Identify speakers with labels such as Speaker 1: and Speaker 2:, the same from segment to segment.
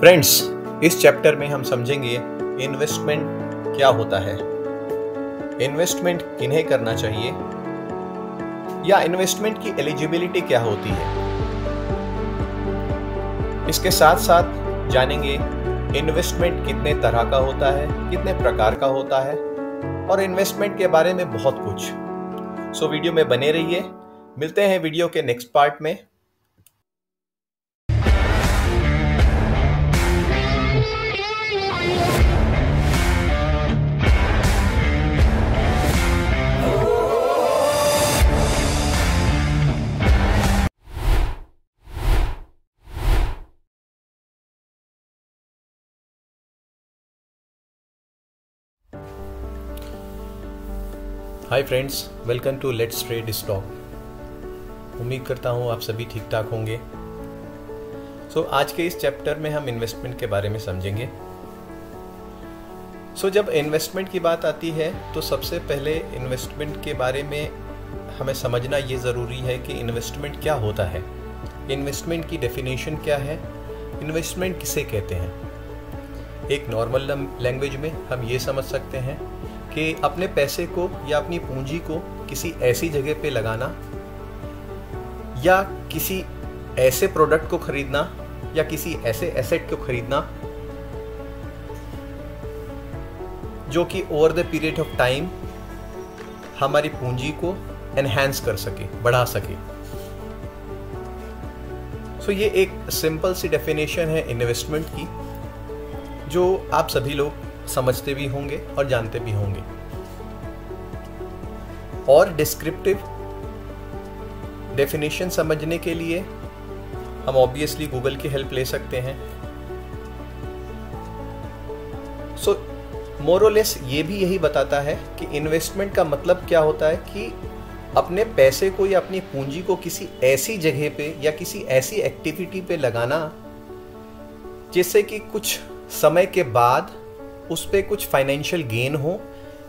Speaker 1: Friends, इस chapter में हम समझेंगे इन्वेस्टमेंट क्या होता है, इन्वेस्टमेंट किन्हें करना चाहिए या इन्वेस्टमेंट की एलिजिबिलिटी क्या होती है। इसके साथ साथ जानेंगे इन्वेस्टमेंट कितने तरह का होता है, कितने प्रकार का होता है और इन्वेस्टमेंट के बारे में बहुत कुछ। सो वीडियो में बने रहिए। मिलते हैं वीडियो के नेक्स्ट पार्ट में। Hi friends, welcome to let's trade stock. उम्मीद करता हूँ आप सभी ठीक ठाक होंगे। आज के इस चैप्टर में हम इन्वेस्टमेंट के बारे में समझेंगे। जब इन्वेस्टमेंट की बात आती है तो सबसे पहले इन्वेस्टमेंट के बारे में हमें समझना ये ज़रूरी है कि इन्वेस्टमेंट क्या होता है, इन्वेस्टमेंट की डेफिनेशन क्या है, इन्वेस्टमेंट किसे कहते हैं। एक नॉर्मल लैंग्वेज में हम ये समझ सकते हैं कि अपने पैसे को या अपनी पूंजी को किसी ऐसी जगह पे लगाना या किसी ऐसे प्रोडक्ट को खरीदना या किसी ऐसे एसेट को खरीदना जो कि over the period of time हमारी पूंजी को एनहांस कर सके, बढ़ा सके। ये एक सिंपल सी डेफिनेशन है इन्वेस्टमेंट की, जो आप सभी लोग समझते भी होंगे और जानते भी होंगे। और डिस्क्रिप्टिव डेफिनेशन समझने के लिए हम ऑब्वियसली गूगल की हेल्प ले सकते हैं। मोरलेस ये भी यही बताता है कि इन्वेस्टमेंट का मतलब क्या होता है कि अपने पैसे को या अपनी पूंजी को किसी ऐसी जगह पे या किसी ऐसी एक्टिविटी पे लगाना जिससे कि कुछ समय के बाद उस पे कुछ फाइनेंशियल गेन हो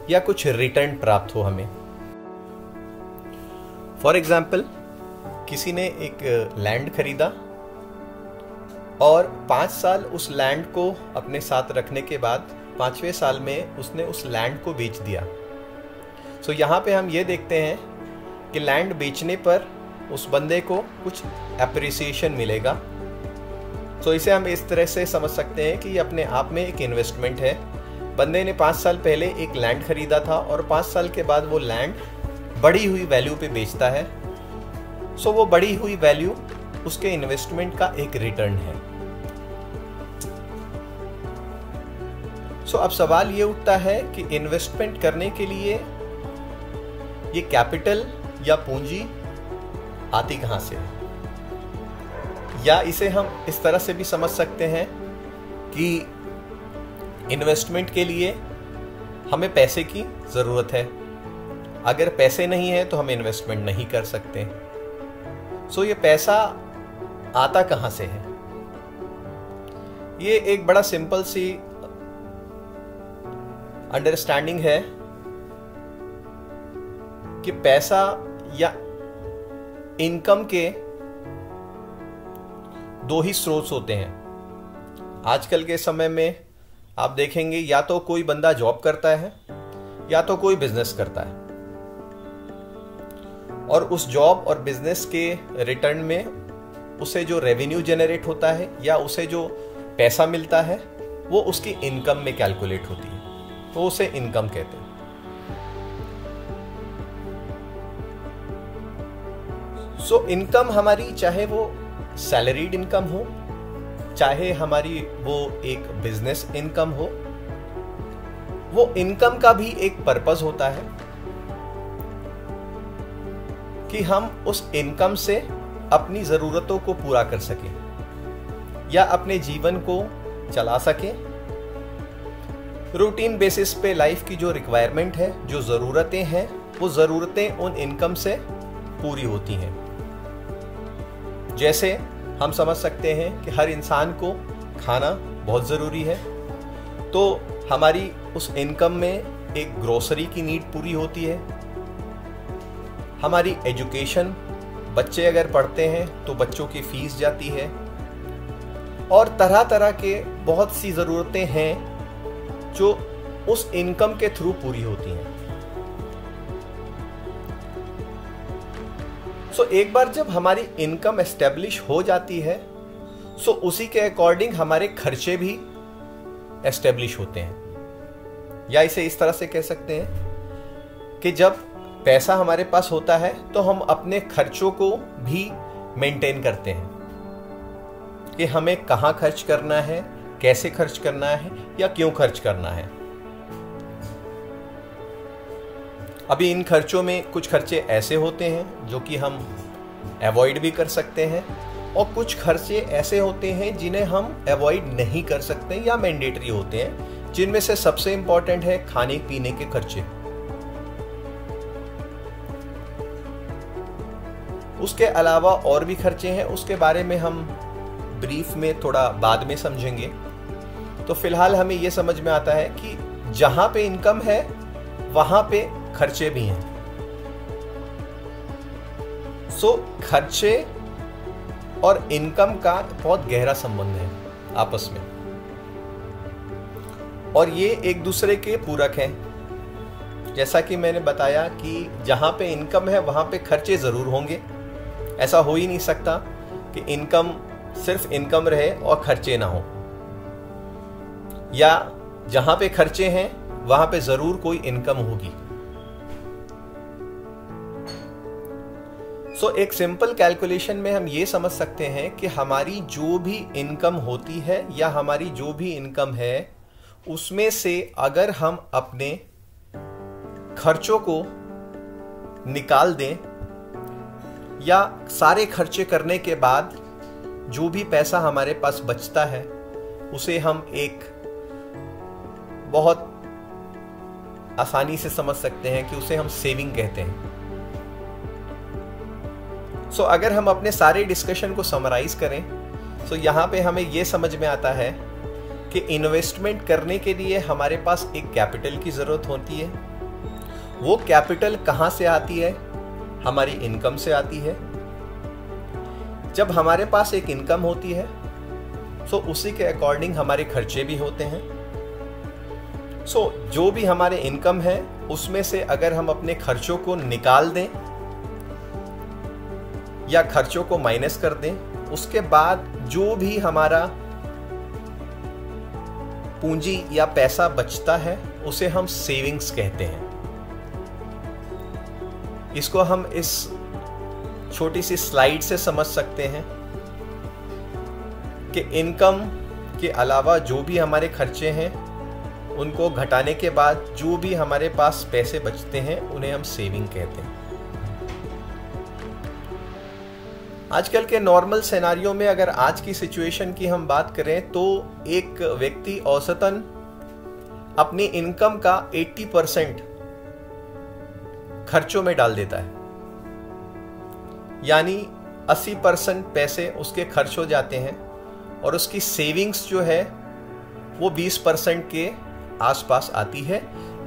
Speaker 1: या कुछ रिटर्न प्राप्त हो हमें। फॉर एग्जाम्पल, किसी ने एक लैंड खरीदा और 5 साल उस लैंड को अपने साथ रखने के बाद 5वें साल में उसने उस लैंड को बेच दिया। यहाँ पे हम ये देखते हैं कि लैंड बेचने पर उस बंदे को कुछ एप्रिसिएशन मिलेगा। इसे हम इस तरह से समझ सकते हैं कि ये अपने आप में एक इन्वेस्टमेंट है। बंदे ने 5 साल पहले एक लैंड खरीदा था और 5 साल के बाद वो लैंड बढ़ी हुई वैल्यू पे बेचता है। वो बढ़ी हुई वैल्यू उसके इन्वेस्टमेंट का एक रिटर्न है। अब सवाल ये उठता है कि इन्वेस्टमेंट करने के लिए ये कैपिटल या पूंजी आती कहां से है, या इसे हम इस तरह से भी समझ सकते हैं कि इन्वेस्टमेंट के लिए हमें पैसे की ज़रूरत है। अगर पैसे नहीं है तो हम इन्वेस्टमेंट नहीं कर सकते। ये पैसा आता कहाँ से है? ये एक बड़ा सिंपल सी अंडरस्टैंडिंग है कि पैसा या इनकम के 2 ही स्रोत होते हैं। आजकल के समय में आप देखेंगे या तो कोई बंदा जॉब करता है या तो कोई बिजनेस करता है, और उस जॉब और बिजनेस के रिटर्न में उसे जो रेवेन्यू जनरेट होता है या उसे जो पैसा मिलता है वो उसकी इनकम में कैलकुलेट होती है, तो उसे इनकम कहते हैं। इनकम हमारी, चाहे वो सैलरीड इनकम हो, चाहे हमारी वो एक बिजनेस इनकम हो, वो इनकम का भी एक पर्पस होता है कि हम उस इनकम से अपनी ज़रूरतों को पूरा कर सकें या अपने जीवन को चला सकें। रूटीन बेसिस पे लाइफ की जो रिक्वायरमेंट है, जो ज़रूरतें हैं, वो ज़रूरतें उन इनकम से पूरी होती हैं। जैसे हम समझ सकते हैं कि हर इंसान को खाना बहुत ज़रूरी है, तो हमारी उस इनकम में एक ग्रोसरी की नीड पूरी होती है। हमारी एजुकेशन, बच्चे अगर पढ़ते हैं तो बच्चों की फीस जाती है, और तरह तरह के बहुत सी ज़रूरतें हैं जो उस इनकम के थ्रू पूरी होती हैं। सो एक बार जब हमारी इनकम एस्टेब्लिश हो जाती है, सो उसी के अकॉर्डिंग हमारे खर्चे भी एस्टेब्लिश होते हैं। या इसे इस तरह से कह सकते हैं कि जब पैसा हमारे पास होता है तो हम अपने खर्चों को भी मेंटेन करते हैं कि हमें कहाँ खर्च करना है, कैसे खर्च करना है या क्यों खर्च करना है। अभी इन खर्चों में कुछ खर्चे ऐसे होते हैं जो कि हम अवॉइड भी कर सकते हैं और कुछ खर्चे ऐसे होते हैं जिन्हें हम अवॉइड नहीं कर सकते या मैंडेटरी होते हैं, जिनमें से सबसे इंपॉर्टेंट है खाने पीने के खर्चे। उसके अलावा और भी खर्चे हैं, उसके बारे में हम ब्रीफ में थोड़ा बाद में समझेंगे। तो फिलहाल हमें यह समझ में आता है कि जहां पे इनकम है वहां पे खर्चे भी हैं। सो खर्चे और इनकम का बहुत गहरा संबंध है आपस में, और ये एक दूसरे के पूरक हैं। जैसा कि मैंने बताया कि जहां पे इनकम है वहां पे खर्चे जरूर होंगे। ऐसा हो ही नहीं सकता कि इनकम सिर्फ इनकम रहे और खर्चे ना हो, या जहां पे खर्चे हैं वहां पे जरूर कोई इनकम होगी। सो एक सिंपल कैलकुलेशन में हम ये समझ सकते हैं कि हमारी जो भी इनकम होती है या हमारी जो भी इनकम है उसमें से अगर हम अपने खर्चों को निकाल दें या सारे खर्चे करने के बाद जो भी पैसा हमारे पास बचता है उसे हम एक बहुत आसानी से समझ सकते हैं कि उसे हम सेविंग कहते हैं। सो अगर हम अपने सारे डिस्कशन को समराइज करें तो यहाँ पे हमें ये समझ में आता है कि इन्वेस्टमेंट करने के लिए हमारे पास एक कैपिटल की ज़रूरत होती है। वो कैपिटल कहाँ से आती है? हमारी इनकम से आती है। जब हमारे पास एक इनकम होती है तो उसी के अकॉर्डिंग हमारे खर्चे भी होते हैं। सो जो भी हमारे इनकम है उसमें से अगर हम अपने खर्चों को निकाल दें या खर्चों को माइनस कर दें, उसके बाद जो भी हमारा पूंजी या पैसा बचता है उसे हम सेविंग्स कहते हैं। इसको हम इस छोटी सी स्लाइड से समझ सकते हैं कि इनकम के अलावा जो भी हमारे खर्चे हैं उनको घटाने के बाद जो भी हमारे पास पैसे बचते हैं उन्हें हम सेविंग कहते हैं। आजकल के नॉर्मल सिनेरियो में अगर आज की सिचुएशन की हम बात करें तो एक व्यक्ति औसतन अपनी इनकम का 80% खर्चों में डाल देता है, यानी 80% पैसे उसके खर्च हो जाते हैं और उसकी सेविंग्स जो है वो 20% के आसपास आती है।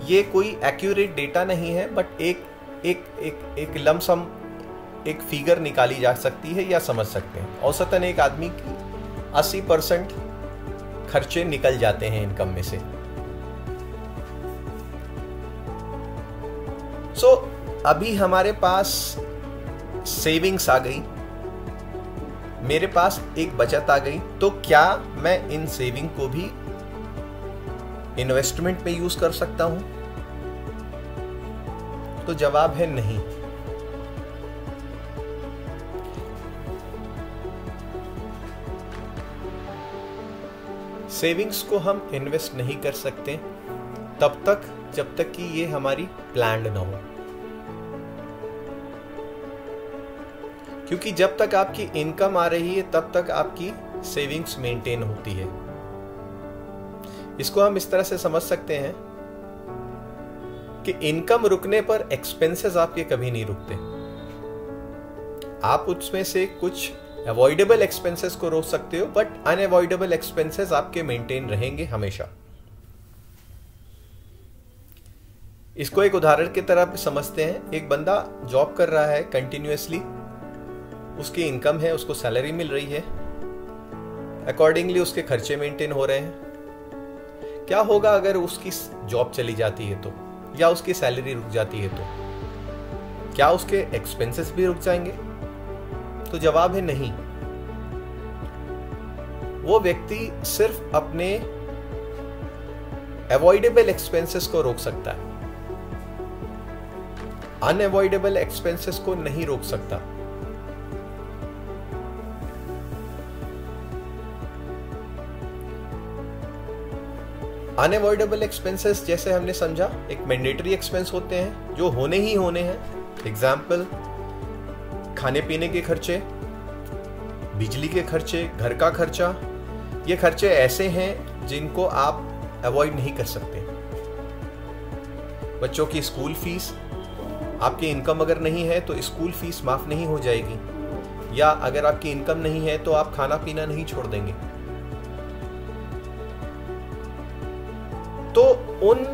Speaker 1: ये कोई एक्यूरेट डेटा नहीं है, बट एक लमसम एक फिगर निकाली जा सकती है या समझ सकते हैं। औसतन एक आदमी की 80% खर्चे निकल जाते हैं इनकम में से। सो अभी हमारे पास सेविंग्स आ गई, मेरे पास एक बचत आ गई, तो क्या मैं इन सेविंग को भी इन्वेस्टमेंट में यूज कर सकता हूं? तो जवाब है नहीं। सेविंग्स को हम इन्वेस्ट नहीं कर सकते तब तक जब तक कि ये हमारी प्लान्ड ना हो, क्योंकि जब तक आपकी इनकम आ रही है तब तक आपकी सेविंग्स मेंटेन होती है। इसको हम इस तरह से समझ सकते हैं कि इनकम रुकने पर एक्सपेंसेस आपके कभी नहीं रुकते। आप उसमें से कुछ अवॉइडेबल एक्सपेंसेस को रोक सकते हो, बट अनअवॉइडेबल एक्सपेंसेस आपके मेंटेन रहेंगे हमेशा। इसको एक उदाहरण की तरह समझते हैं। एक बंदा जॉब कर रहा है कंटिन्यूअसली, उसकी इनकम है, उसको सैलरी मिल रही है, अकॉर्डिंगली उसके खर्चे मेंटेन हो रहे हैं। क्या होगा अगर उसकी जॉब चली जाती है तो, या उसकी सैलरी रुक जाती है तो? क्या उसके एक्सपेंसेस भी रुक जाएंगे? तो जवाब है नहीं। वो व्यक्ति सिर्फ अपने अवॉइडेबल एक्सपेंसेस को रोक सकता है, अनअवॉइडेबल एक्सपेंसेस को नहीं रोक सकता। अनअवॉइडेबल एक्सपेंसेस जैसे हमने समझा एक मैंडेटरी एक्सपेंस होते हैं जो होने ही होने हैं। एग्जाम्पल, खाने पीने के खर्चे, बिजली के खर्चे, घर का खर्चा। ये खर्चे ऐसे हैं जिनको आप अवॉइड नहीं कर सकते। बच्चों की स्कूल फीस, आपकी इनकम अगर नहीं है तो स्कूल फीस माफ नहीं हो जाएगी, या अगर आपकी इनकम नहीं है तो आप खाना पीना नहीं छोड़ देंगे। तो उन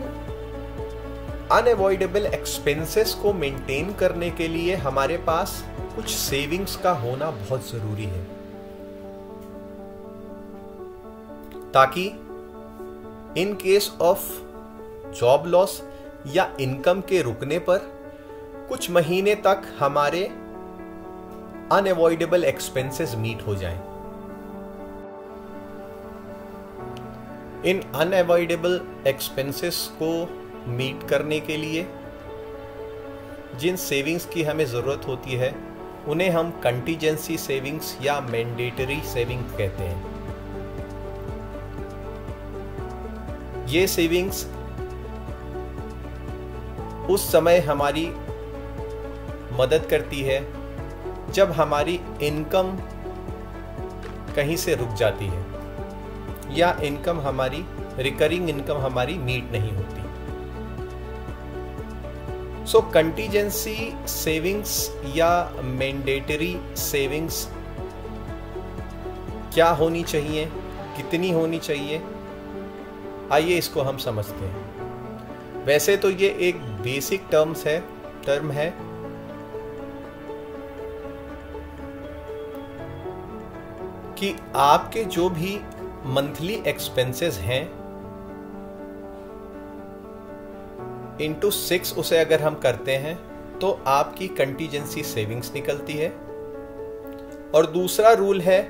Speaker 1: अनअवॉइडेबल एक्सपेंसेस को मेंटेन करने के लिए हमारे पास कुछ सेविंग्स का होना बहुत जरूरी है, ताकि in case of job loss या इनकम के रुकने पर कुछ महीने तक हमारे अनअवॉइडेबल एक्सपेंसेस मीट हो जाएं। इन अनअवॉइडेबल एक्सपेंसेस को मीट करने के लिए जिन सेविंग्स की हमें ज़रूरत होती है उन्हें हम कंटीजेंसी सेविंग्स या मैंडेटरी सेविंग कहते हैं। ये सेविंग्स उस समय हमारी मदद करती है जब हमारी इनकम कहीं से रुक जाती है या इनकम हमारी रिकरिंग इनकम हमारी मीट नहीं होती। सो कंटीजेंसी सेविंग्स या मैंडेटरी सेविंग्स क्या होनी चाहिए, कितनी होनी चाहिए, आइए इसको हम समझते हैं। वैसे तो ये एक बेसिक टर्म है कि आपके जो भी मंथली एक्सपेंसेस हैं इंटू 6 उसे अगर हम करते हैं तो आपकी कंटीजेंसी सेविंग्स निकलती है। और दूसरा रूल है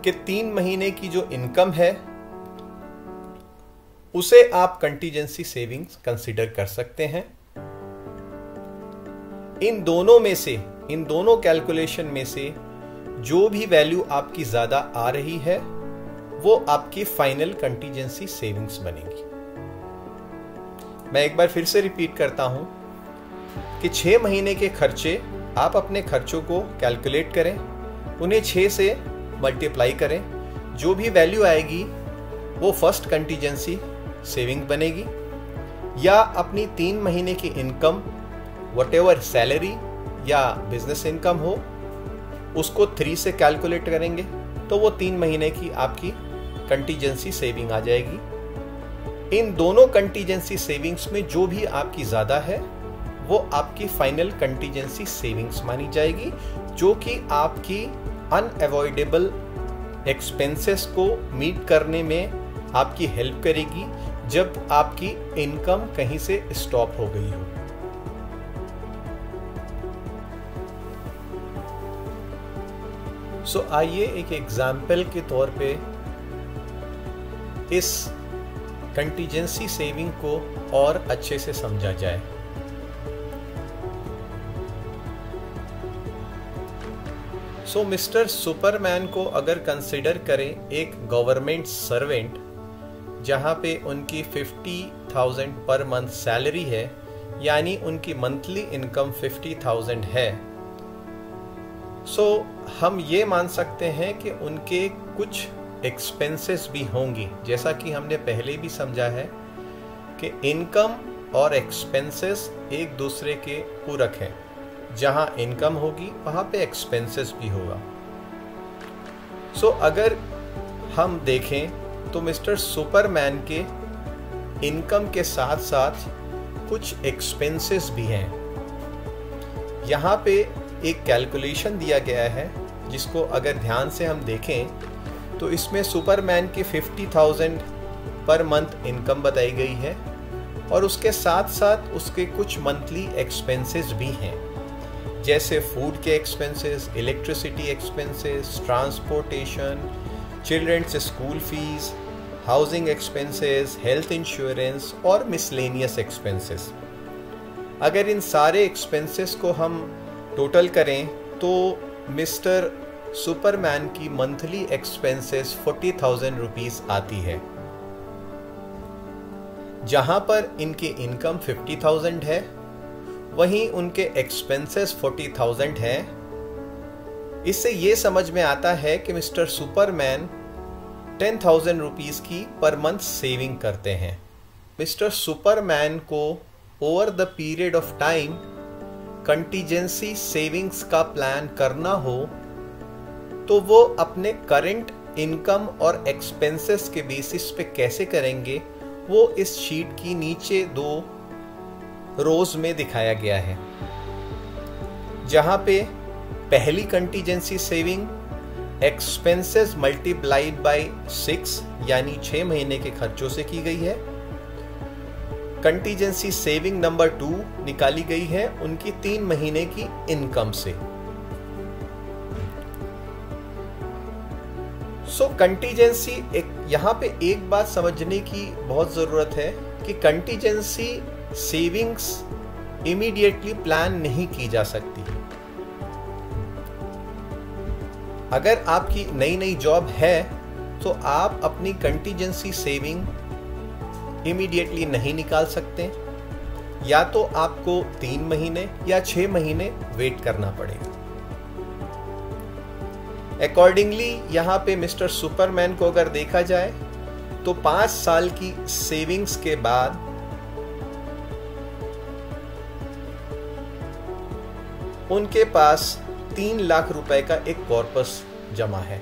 Speaker 1: कि 3 महीने की जो इनकम है उसे आप कंटीजेंसी सेविंग्स कंसीडर कर सकते हैं। इन दोनों कैलकुलेशन में से जो भी वैल्यू आपकी ज्यादा आ रही है वो आपकी फाइनल कंटीजेंसी सेविंग्स बनेगी। मैं एक बार फिर से रिपीट करता हूं कि 6 महीने के खर्चे, आप अपने खर्चों को कैलकुलेट करें, उन्हें 6 से मल्टीप्लाई करें, जो भी वैल्यू आएगी वो फर्स्ट कंटीजेंसी सेविंग बनेगी। या अपनी 3 महीने की इनकम, व्हाटएवर सैलरी या बिजनेस इनकम हो, उसको 3 से कैलकुलेट करेंगे तो वो 3 महीने की आपकी कंटीजेंसी सेविंग आ जाएगी। इन दोनों कंटीजेंसी सेविंग्स में जो भी आपकी ज्यादा है वो आपकी फाइनल कंटीजेंसी सेविंग्स मानी जाएगी, जो कि आपकी अनअवॉइडेबल एक्सपेंसेस को मीट करने में आपकी हेल्प करेगी जब आपकी इनकम कहीं से स्टॉप हो गई हो। सो आइए एक एग्जाम्पल के तौर पे इस कंटीजेंसी सेविंग को और अच्छे से समझा जाए। सो मिस्टर सुपरमैन को अगर कंसिडर करें एक गवर्नमेंट सर्वेंट, जहां पे उनकी 50,000 पर मंथ सैलरी है, यानी उनकी मंथली इनकम 50,000 है। सो हम ये मान सकते हैं कि उनके कुछ एक्सपेंसेस भी होंगी, जैसा कि हमने पहले भी समझा है कि इनकम और एक्सपेंसेस एक दूसरे के पूरक हैं। जहां इनकम होगी वहां पे एक्सपेंसेस भी होगा। सो अगर हम देखें तो मिस्टर सुपरमैन के इनकम के साथ साथ कुछ एक्सपेंसेस भी हैं। यहाँ पे एक कैलकुलेशन दिया गया है जिसको अगर ध्यान से हम देखें तो इसमें सुपरमैन की 50,000 पर मंथ इनकम बताई गई है और उसके साथ साथ उसके कुछ मंथली एक्सपेंसेस भी हैं, जैसे फूड के expenses, electricity expenses, transportation, children's school fees, housing expenses, health insurance और मिसलेनियस एक्सपेंसेस। अगर इन सारे एक्सपेंसेस को हम टोटल करें तो मिस्टर सुपरमैन की मंथली एक्सपेंसेस 40,000 रुपीस आती है। जहां पर इनकी इनकम 50,000 है, वहीं उनके एक्सपेंसेस 40,000 है। इससे ये समझ में आता है कि मिस्टर सुपरमैन 10,000 रुपीस की पर मंथ सेविंग करते हैं। मिस्टर सुपरमैन को over the period of time contingency savings का प्लान करना हो तो वो अपने करंट इनकम और एक्सपेंसेस के बेसिस पे कैसे करेंगे, वो इस शीट की नीचे 2 रोज में दिखाया गया है। जहां पे पहली contingency saving expenses multiplied by 6 यानी 6 महीने के खर्चों से की गई है। कंटीजेंसी सेविंग नंबर 2 निकाली गई है उनकी 3 महीने की इनकम से। कंटीजेंसी यहां पे एक बात समझने की बहुत जरूरत है कि कंटीजेंसी सेविंग्स इमीडिएटली प्लान नहीं की जा सकती। अगर आपकी नई जॉब है तो आप अपनी कंटीजेंसी सेविंग इमीडिएटली नहीं निकाल सकते, या तो आपको 3 महीने या 6 महीने वेट करना पड़ेगा। अकॉर्डिंगली यहाँ पे मिस्टर सुपरमैन को अगर देखा जाए तो 5 साल की सेविंग्स के बाद उनके पास 3 लाख रुपए का एक कॉर्पस जमा है।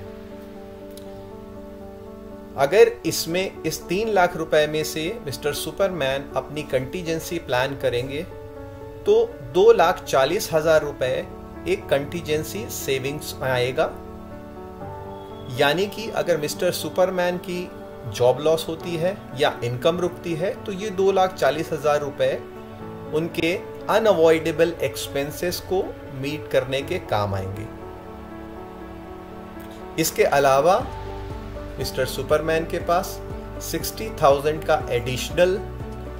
Speaker 1: अगर इसमें इस 3 लाख रुपए में से मिस्टर सुपरमैन अपनी कंटीजेंसी प्लान करेंगे तो 2,40,000 रुपए एक कंटीजेंसी सेविंग्स आएगा। यानी कि अगर मिस्टर सुपरमैन की जॉब लॉस होती है या इनकम रुकती है तो ये 2,40,000 रुपए उनके अनअवॉइडेबल एक्सपेंसेस को मीट करने के काम आएंगे। इसके अलावा मिस्टर सुपरमैन के पास 60,000 का एडिशनल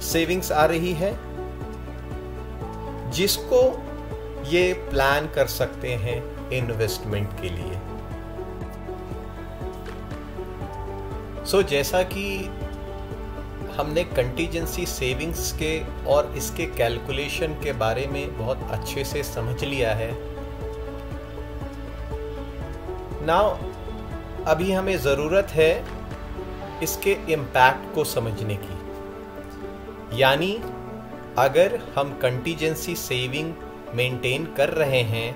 Speaker 1: सेविंग्स आ रही है, जिसको ये प्लान कर सकते हैं इन्वेस्टमेंट के लिए। जैसा कि हमने कंटीजेंसी सेविंग्स के और इसके कैलकुलेशन के बारे में बहुत अच्छे से समझ लिया है। नाउ अभी हमें ज़रूरत है इसके इम्पैक्ट को समझने की। यानी अगर हम कंटीजेंसी सेविंग मेंटेन कर रहे हैं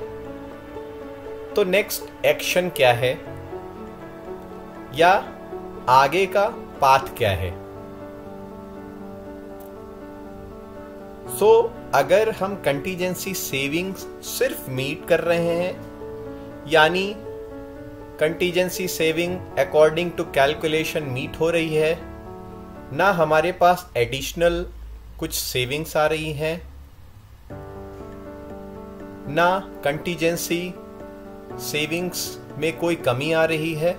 Speaker 1: तो नेक्स्ट एक्शन क्या है या आगे का पाथ क्या है। अगर हम कंटीजेंसी सेविंग्स सिर्फ मीट कर रहे हैं, यानी contingency saving according to calculation meet हो रही है, ना हमारे पास एडिशनल कुछ सेविंग्स आ रही हैं, ना कंटीजेंसी सेविंग्स में कोई कमी आ रही है,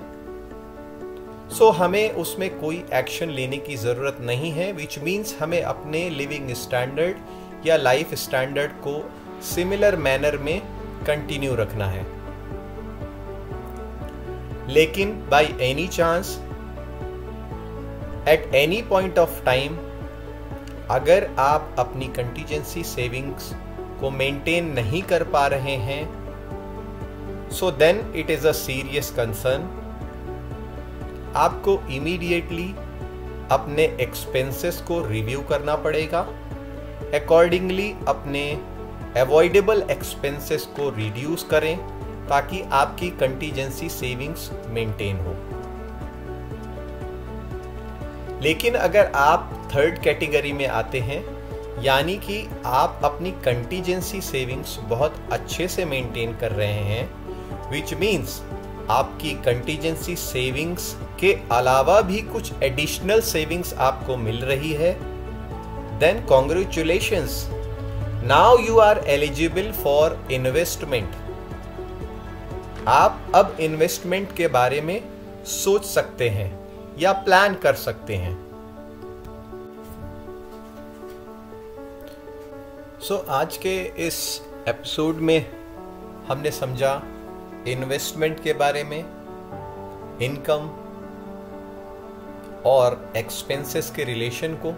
Speaker 1: हमें उसमें कोई एक्शन लेने की ज़रूरत नहीं है। विच मीन्स हमें अपने लिविंग स्टैंडर्ड या लाइफ स्टैंडर्ड को सिमिलर मैनर में कंटिन्यू रखना है। लेकिन by any chance at any point of time अगर आप अपनी कंटीजेंसी सेविंग्स को मेंटेन नहीं कर पा रहे हैं, so then it is a serious concern. आपको इमीडिएटली अपने एक्सपेंसेस को रिव्यू करना पड़ेगा, अकॉर्डिंगली अपने अवॉइडेबल एक्सपेंसेस को रिड्यूस करें ताकि आपकी कंटीजेंसी सेविंग्स मेंटेन हो। लेकिन अगर आप थर्ड कैटेगरी में आते हैं, यानी कि आप अपनी कंटीजेंसी सेविंग्स बहुत अच्छे से मेंटेन कर रहे हैं, विच मीन्स आपकी कंटीजेंसी सेविंग्स के अलावा भी कुछ एडिशनल सेविंग्स आपको मिल रही है, then congratulations, now you are eligible for investment. आप अब इन्वेस्टमेंट के बारे में सोच सकते हैं या प्लान कर सकते हैं। आज के इस एपिसोड में हमने समझा इन्वेस्टमेंट के बारे में, इनकम और एक्सपेंसेस के रिलेशन को।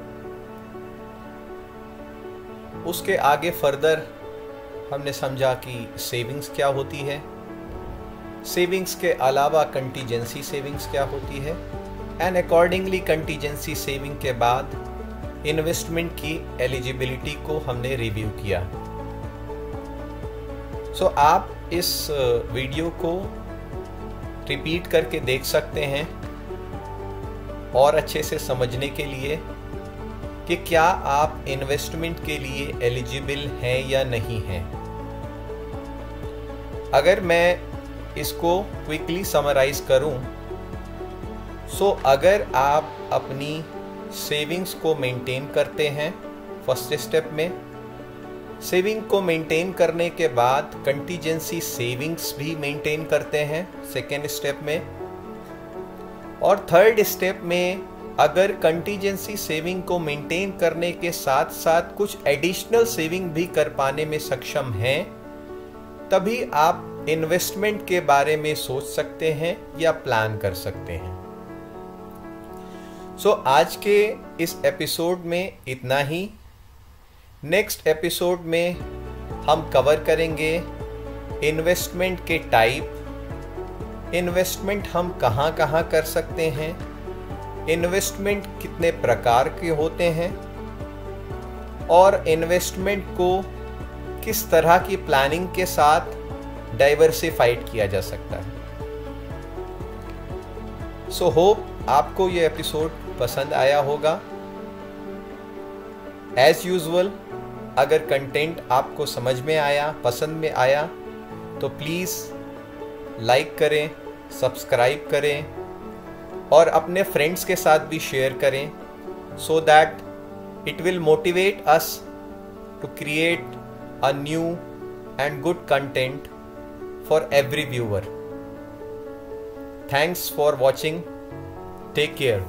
Speaker 1: उसके आगे फर्दर हमने समझा कि सेविंग्स क्या होती है, सेविंग्स के अलावा कंटीजेंसी सेविंग्स क्या होती है, एंड अकॉर्डिंगली कंटीजेंसी सेविंग के बाद इन्वेस्टमेंट की एलिजिबिलिटी को हमने रिव्यू किया। आप इस वीडियो को रिपीट करके देख सकते हैं और अच्छे से समझने के लिए कि क्या आप इन्वेस्टमेंट के लिए एलिजिबल हैं या नहीं हैं। अगर मैं इसको क्विकली समराइज करूं, अगर आप अपनी सेविंग्स को मेंटेन करते हैं फर्स्ट स्टेप में, सेविंग को मेंटेन करने के बाद कंटीजेंसी सेविंग्स भी मेंटेन करते हैं सेकेंड स्टेप में, और थर्ड स्टेप में अगर कंटीजेंसी सेविंग को मेंटेन करने के साथ साथ कुछ एडिशनल सेविंग भी कर पाने में सक्षम हैं, तभी आप इन्वेस्टमेंट के बारे में सोच सकते हैं या प्लान कर सकते हैं। आज के इस एपिसोड में इतना ही। नेक्स्ट एपिसोड में हम कवर करेंगे इन्वेस्टमेंट के टाइप, इन्वेस्टमेंट हम कहाँ कहाँ कर सकते हैं, इन्वेस्टमेंट कितने प्रकार के होते हैं, और इन्वेस्टमेंट को किस तरह की प्लानिंग के साथ डाइवर्सिफाइड किया जा सकता है। होप आपको ये एपिसोड पसंद आया होगा। एज यूजुअल, अगर कंटेंट आपको समझ में आया, पसंद में आया, तो प्लीज़ लाइक करें, सब्सक्राइब करें और अपने फ्रेंड्स के साथ भी शेयर करें, so that it will motivate us to create a new and good content for every viewer. Thanks for watching. Take care.